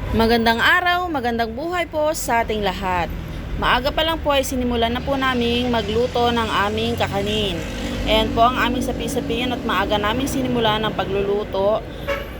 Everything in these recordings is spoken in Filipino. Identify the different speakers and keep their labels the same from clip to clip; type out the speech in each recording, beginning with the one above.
Speaker 1: Magandang araw, magandang buhay po sa ating lahat. Maaga pa lang po ay sinimulan na po naming magluto ng aming kakanin. Ayan po ang aming sapi-sapian at maaga naming sinimulan ng pagluluto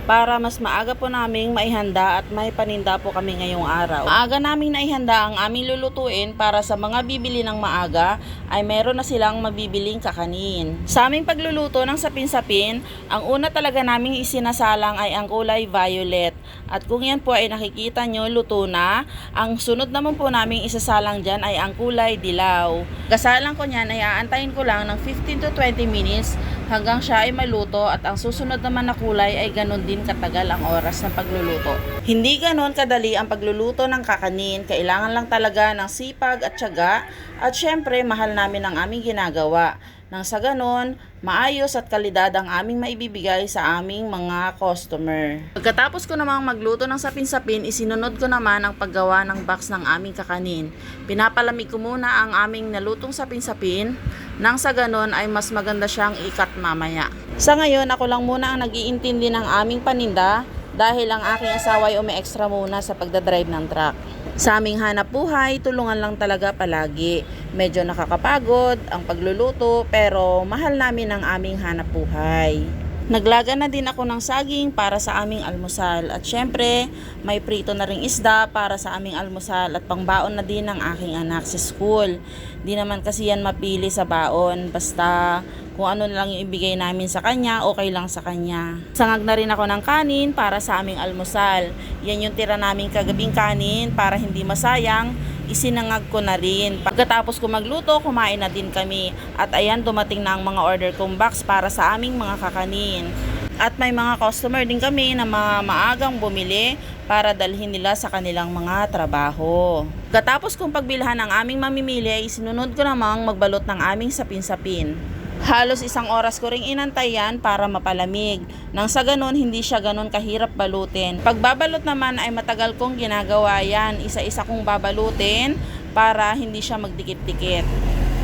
Speaker 1: para mas maaga po naming maihanda at may paninda po kami ngayong araw. Maaga naming naihanda ang aming lulutuin para sa mga bibili ng maaga ay meron na silang mabibiling kakanin. Sa aming pagluluto ng sapin-sapin, ang una talaga naming isinasalang ay ang kulay violet. At kung yan po ay nakikita nyo, luto na. Ang sunod naman po naming isasalang dyan ay ang kulay dilaw. Kasalang ko nyan ay aantayin ko lang ng 15 to 20 minutes hanggang siya ay maluto at ang susunod naman na kulay ay ganun din katagal ang oras ng pagluluto. Hindi ganun kadali ang pagluluto ng kakanin. Kailangan lang talaga ng sipag at tiyaga at syempre mahal namin ang aming ginagawa. Nang sa ganon, maayos at kalidad ang aming maibibigay sa aming mga customer. Pagkatapos ko namang magluto ng sapin-sapin, isinunod ko naman ang paggawa ng box ng aming kakanin. Pinapalamig ko muna ang aming nalutong sapin-sapin, nang sa ganon ay mas maganda siyang ikat mamaya. Sa ngayon, ako lang muna ang nag-iintindi ng aming paninda dahil ang aking asawa ay umi-extra muna sa pagdadrive ng truck. Sa aming hanap buhay, tulungan lang talaga palagi. Medyo nakakapagod ang pagluluto pero mahal namin ang aming hanap buhay. Naglaga na din ako ng saging para sa aming almusal at syempre may prito na ring isda para sa aming almusal at pangbaon na din ng aking anak sa school. Di naman kasi yan mapili sa baon, basta kung ano na lang yung ibigay namin sa kanya, okay lang sa kanya. Sangag na rin ako ng kanin para sa aming almusal. Yan yung tira naming kagabing kanin para hindi masayang. Isinangag ko na rin. Pagkatapos ko magluto, kumain na din kami. At ayan, dumating na ang mga order kong box para sa aming mga kakanin. At may mga customer din kami na mga maagang bumili para dalhin nila sa kanilang mga trabaho. Pagkatapos kong pagbilhan ng aming mamimili, ay sinunod ko namang magbalot ng aming sapin-sapin. Halos 1 oras ko ring inantay yan para mapalamig. Nang sa ganun, hindi siya ganun kahirap balutin. Pagbabalot naman ay matagal kong ginagawa yan. Isa-isa kong babalutin para hindi siya magdikit-dikit.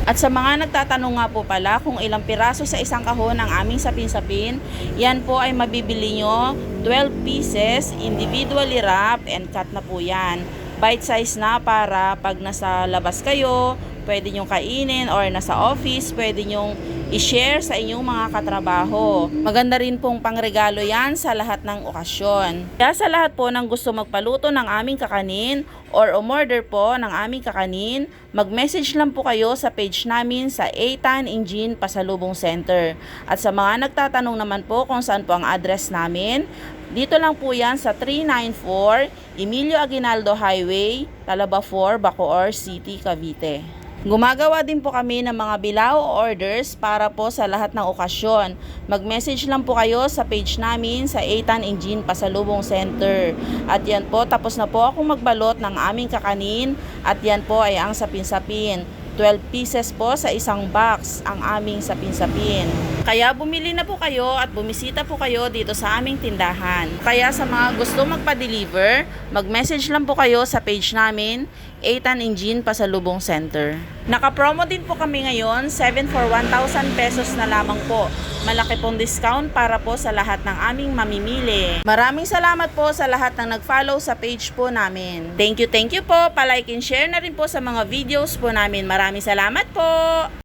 Speaker 1: At sa mga nagtatanong nga po pala kung ilang piraso sa isang kahon ang aming sapin-sapin, yan po ay mabibili nyo 12 pieces, individually wrapped and cut na po yan. Bite size na para pag nasa labas kayo, pwede nyong kainin or nasa office, pwede nyong i-share sa inyong mga katrabaho. Maganda rin pong pangregalo yan sa lahat ng okasyon. Kaya sa lahat po ng gusto magpaluto ng aming kakanin or umorder po ng aming kakanin, mag-message lang po kayo sa page namin sa Eitan Engine Pasalubong Center. At sa mga nagtatanong naman po kung saan po ang address namin, dito lang po yan sa 394 Emilio Aguinaldo Highway, Talaba 4, Bacoor City, Cavite. Gumagawa din po kami ng mga bilao orders para po sa lahat ng okasyon. Mag-message lang po kayo sa page namin sa Eitan Engine Pasalubong Center. At yan po, tapos na po akong magbalot ng aming kakanin at yan po ay ang sapin-sapin. 12 pieces po sa isang box ang aming sapin-sapin. Kaya bumili na po kayo at bumisita po kayo dito sa aming tindahan. Kaya sa mga gusto magpa-deliver, mag-message lang po kayo sa page namin, Eitan Engine Pasalubong Center. Naka-promo din po kami ngayon, 7 for 1,000 pesos na lamang po. Malaki pong discount para po sa lahat ng aming mamimili. Maraming salamat po sa lahat ng nag-follow sa page po namin. Thank you po. Pa-like and share na rin po sa mga videos po namin. Maraming salamat po.